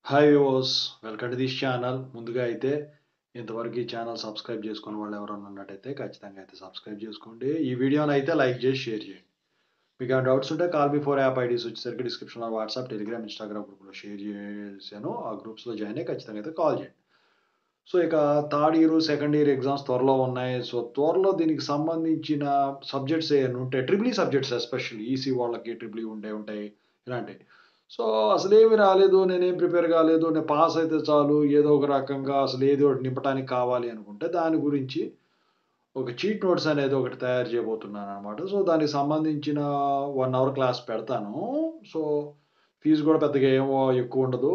Hi viewers, welcome to this channel. ముందుగా అయితే ఇంతవరకు ఈ ఛానల్ సబ్స్క్రైబ్ చేసుకున్న వాళ్ళు ఎవరైనా ఉన్నట్టయితే ఖచ్చితంగా అయితే సబ్స్క్రైబ్ చేసుకోండి. ఈ వీడియోని అయితే లైక్ చేసి షేర్ చేయండి. మీకు ఆ డౌట్స్ ఉంటే కాల్ బిఫోర్ యాప్ ఐడీస్ వచ్చేసరికి డిస్క్రిప్షన్లో వాట్సాప్, టెలిగ్రామ్, ఇన్స్టాగ్రామ్ గ్రూప్లో షేర్ చేశాను. ఆ గ్రూప్స్లో జాయిన్ అయ్యి ఖచ్చితంగా అయితే కాల్ చేయండి. సో ఇక third year, second year exams త్వరలో ఉన్నాయి. సో త్వరలో దీనికి సంబంధించిన సబ్జెక్ట్స్ ఏమైనా ఉంటాయి, triple E subjects especially EC వాళ్ళకి ట్రిపుల్ ఈ ఉంటాయి ఇలాంటివి. సో అసలేమి రాలేదు, నేనేం ప్రిపేర్ కాలేదు, నేను పాస్ అయితే చాలు, ఏదో ఒక రకంగా అసలు ఏదో ఒకటి నింపడానికి కావాలి అనుకుంటే దాని గురించి ఒక చీట్ నోట్స్ అనేది ఒకటి తయారు చేయబోతున్నాను అనమాట. సో దానికి సంబంధించిన 1 అవర్ క్లాస్ పెడతాను. సో ఫీజు కూడా పెద్దగా ఏమో ఎక్కువ ఉండదు.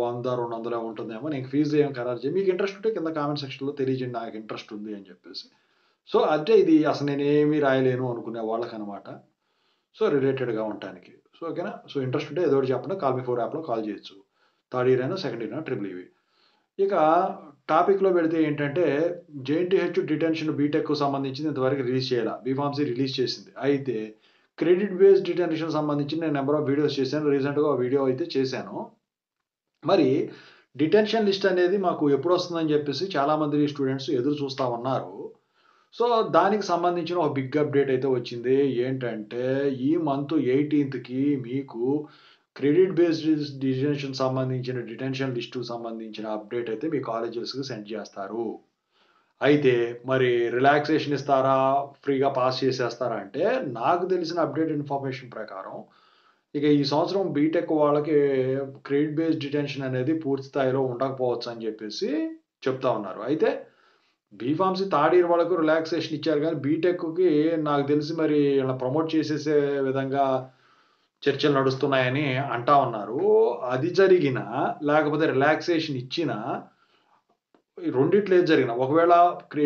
100, 200 ఉంటుందేమో. నేను ఫీజు ఏం ఖరారు చేయను. మీకు ఇంట్రెస్ట్ ఉంటే కింద కామెంట్ సెక్షన్‌లో తెలియజేయండి, నాకు ఇంట్రెస్ట్ ఉంది అని చెప్పేసి. సో అంటే ఇది అసలు నేనేమి రాయలేను అనుకునే వాళ్ళకనమాట. సో రిలేటెడ్‌గా ఉండటానికి. సో ఓకేనా. సో ఇంట్రెస్ట్ ఉంటే ఏదో ఒకటి చెప్పండి. కాల్ మీ 4 యాప్‌లో కాల్ చేయొచ్చు. థర్డ్ ఇయర్ అయినా, సెకండ్ ఇయర్ అయినా ట్రిపుల్ ఈవి. ఇక టాపిక్‌లో పెడితే ఏంటంటే జేఎన్‌టీహెచ్ డిటెన్షన్ బీటెక్‌కు సంబంధించింది ఇంతవరకు రిలీజ్ చేయలా. బీఫార్మసీ రిలీజ్ చేసింది. అయితే క్రెడిట్ బేస్డ్ డిటెన్షన్ సంబంధించి నేను నంబర్ ఆఫ్ వీడియోస్ చేశాను. రీసెంట్‌గా ఒక వీడియో అయితే చేశాను. మరి డిటెన్షన్ లిస్ట్ అనేది మాకు ఎప్పుడొస్తుందని చెప్పేసి చాలామంది స్టూడెంట్స్ ఎదురు చూస్తా ఉన్నారు. సో దానికి సంబంధించిన ఒక బిగ్ అప్డేట్ అయితే వచ్చింది. ఏంటంటే ఈ మంత్ 18కి మీకు క్రెడిట్ బేస్డ్ డిటెన్షన్ సంబంధించిన డిటెన్షన్ లిస్ట్‌కి సంబంధించిన అప్డేట్ అయితే మీ కాలేజెస్‌కి సెండ్ చేస్తారు. అయితే మరి రిలాక్సేషన్ ఇస్తారా? ఫ్రీగా పాస్ చేసేస్తారా అంటే, నాకు తెలిసిన అప్డేట్ ఇన్ఫర్మేషన్ ప్రకారం ఇక ఈ సంవత్సరం బీటెక్ వాళ్ళకి క్రెడిట్ బేస్డ్ డిటెన్షన్ అనేది పూర్తి స్థాయిలో ఉండకపోవచ్చని జెప్పేసి చెప్తా ఉన్నారు. అయితే బీఫార్మసీ థర్డ్ ఇయర్ వాళ్ళకు రిలాక్సేషన్ ఇచ్చారు గానీ, బీటెక్‌కి నాకు తెలిసి మరి ఈళ్ళని ప్రమోట్ చేసేసే విధంగా చర్చలు నడుస్తున్నాయని అంటా ఉన్నారు. అది జరిగినా, లేకపోతే రిలాక్సేషన్ ఇచ్చినా, ఈ రెండిట్లో ఏది జరిగినా, ఒకవేళ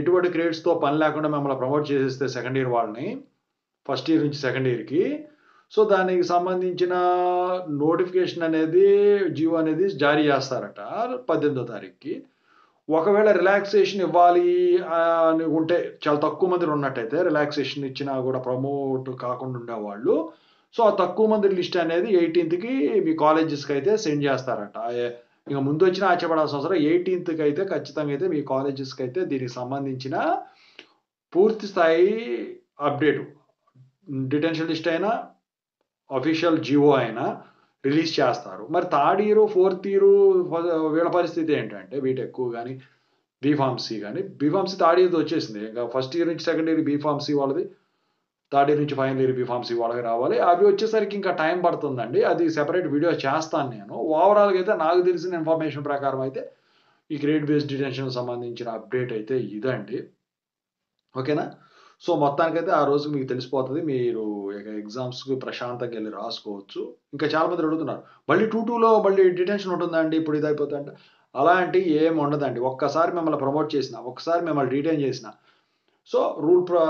ఎటువంటి క్రెడిట్స్‌తో పని లేకుండా మిమ్మల్ని ప్రమోట్ చేసేస్తే సెకండ్ ఇయర్ వాళ్ళని, ఫస్ట్ ఇయర్ నుంచి సెకండ్ ఇయర్‌కి. సో, దానికి సంబంధించిన నోటిఫికేషన్ అనేది, జియో అనేది జారీ చేస్తారట 18థ్ తారీఖుకి. ఒకవేళ రిలాక్సేషన్ ఇవ్వాలి అని ఉంటే, చాలా తక్కువ మంది ఉన్నట్టయితే రిలాక్సేషన్ ఇచ్చినా గూడా ప్రమోట్ కాకుండా ఉండేవాళ్ళు. సో, ఆ తక్కువ మంది లిస్ట్ అనేది 18థ్‌కి మీ కాలేజెస్‌కైతే సెండ్ చేస్తారట. ఇక ముందొచ్చినా ఆశ్చర్యపడాల్సిన అవసరం 18థ్‌కి అయితే ఖచ్చితంగా అయితే మీ కాలేజెస్‌కైతే దీనికి సంబంధించిన పూర్తి స్థాయి అప్డేట్, డిటెన్షన్ లిస్ట్ అయినా, అఫీషియల్ జియో అయినా రిలీజ్ చేస్తారు. మరి థర్డ్ ఇయరు, ఫోర్త్ ఇయరు వీళ్ళ పరిస్థితి ఏంటంటే బీటెక్ గాని, బీఫార్మసీ గాని, బీఫార్మసీ థర్డ్ ఇయర్‌ది వచ్చేసింది. ఇంక ఫస్ట్ ఇయర్ నుంచి సెకండ్ ఇయర్ బీఫార్మసీ వాళ్ళది, థర్డ్ ఇయర్ నుంచి ఫైనల్ ఇయర్ బీఫార్మసీ వాళ్ళకి రావాలి. అవి వచ్చేసరికి ఇంకా టైం పడుతుందండి. అది సెపరేట్ వీడియో చేస్తాను నేను. ఓవరాల్‌గా అయితే నాకు తెలిసిన ఇన్ఫర్మేషన్ ప్రకారం అయితే ఈ గ్రేడ్ బేస్డ్ డిటెన్షన్‌కి సంబంధించిన అప్డేట్ అయితే ఇదండి. ఓకేనా. సో, మొత్తానికైతే ఆ రోజు మీకు తెలిసిపోతది. మీరు ఇక ఎగ్జామ్స్‌కి ప్రశాంతంగా ఎళ్లి రాసుకోవచ్చు. ఇంకా చాలా మంది అడుగుతున్నారు. మళ్ళీ 2-2లో మళ్ళీ డిటెన్షన్ ఉంటుందా అండి? ఇప్పుడు ఇదయిపోతే అంటే, అలాంటియి ఏమి ఉండదండి. ఒక్కసారి మిమ్మల్ని ప్రమోట్ చేసినా, ఒక్కసారి మిమ్మల్ని రిటైన్ చేసినా, so,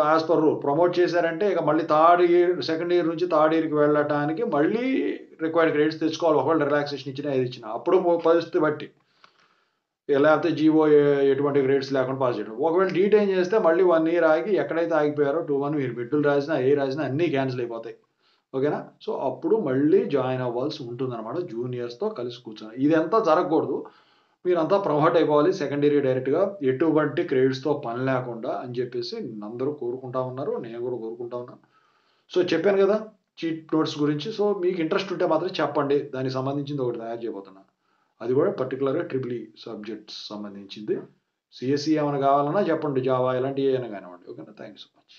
as per rule promote చేశారంటే ఇక మళ్ళీ థర్డ్ ఇయర్, సెకండ్ ఇయర్ నుంచి థర్డ్ ఇయర్‌కి వెళ్ళటానికి మళ్ళీ రిక్వైర్డ్ క్రెడిట్స్ తెచ్చుకోవాలి. ఒకవేళ రిలాక్సేషన్ ఇచ్చినా, ఏది ఇచ్చినా. అప్పుడు పరిస్థితి బట్టి. లేకపోతే జీవో ఎటువంటి గ్రేడ్స్ లేకుండా పాస్ చేయడం. ఒకవేళ డీటైన్ చేస్తే మళ్ళీ 1 ఇయర్ ఆగి ఎక్కడైతే ఆగిపోయారో 2-1 మీరు మిడ్‌లు రాసినా, ఏ రాసినా అన్నీ క్యాన్సెల్ అయిపోతాయి. ఓకేనా. సో, అప్పుడు మళ్ళీ జాయిన్ అవ్వాల్సి ఉంటుందన్నమాట జూనియర్స్‌తో కలిసి కూర్చొని. ఇదంతా జరగకూడదు. మీరంతా ప్రమోట్ అయిపోవాలి సెకండ్ ఇయర్‌కి డైరెక్ట్‌గా. ఎటువంటి క్రెడిట్స్‌తో పని లేకుండా అని చెప్పేసి అందరూ కోరుకుంటా ఉన్నారు. నేను కూడా కోరుకుంటా ఉన్నాను. సో, చెప్పాను గదా! చీట్ నోట్స్ గురించి. సో, మీకు ఇంట్రెస్ట్ ఉంటే మాత్రం చెప్పండి. దానికి సంబంధించింది ఒకటి తయారు చేయబోతున్నాను. అది కూడా పర్టిక్యులర్‌గా ట్రిపుల్ ఈ సబ్జెక్ట్స్ సంబంధించింది. సీఎస్‌ఈ ఏమైనా కావాలన్నా చెప్పండి. జావా ఇలాంటివి ఏమైనా కానివ్వండి. ఓకేనా. Thank you so much.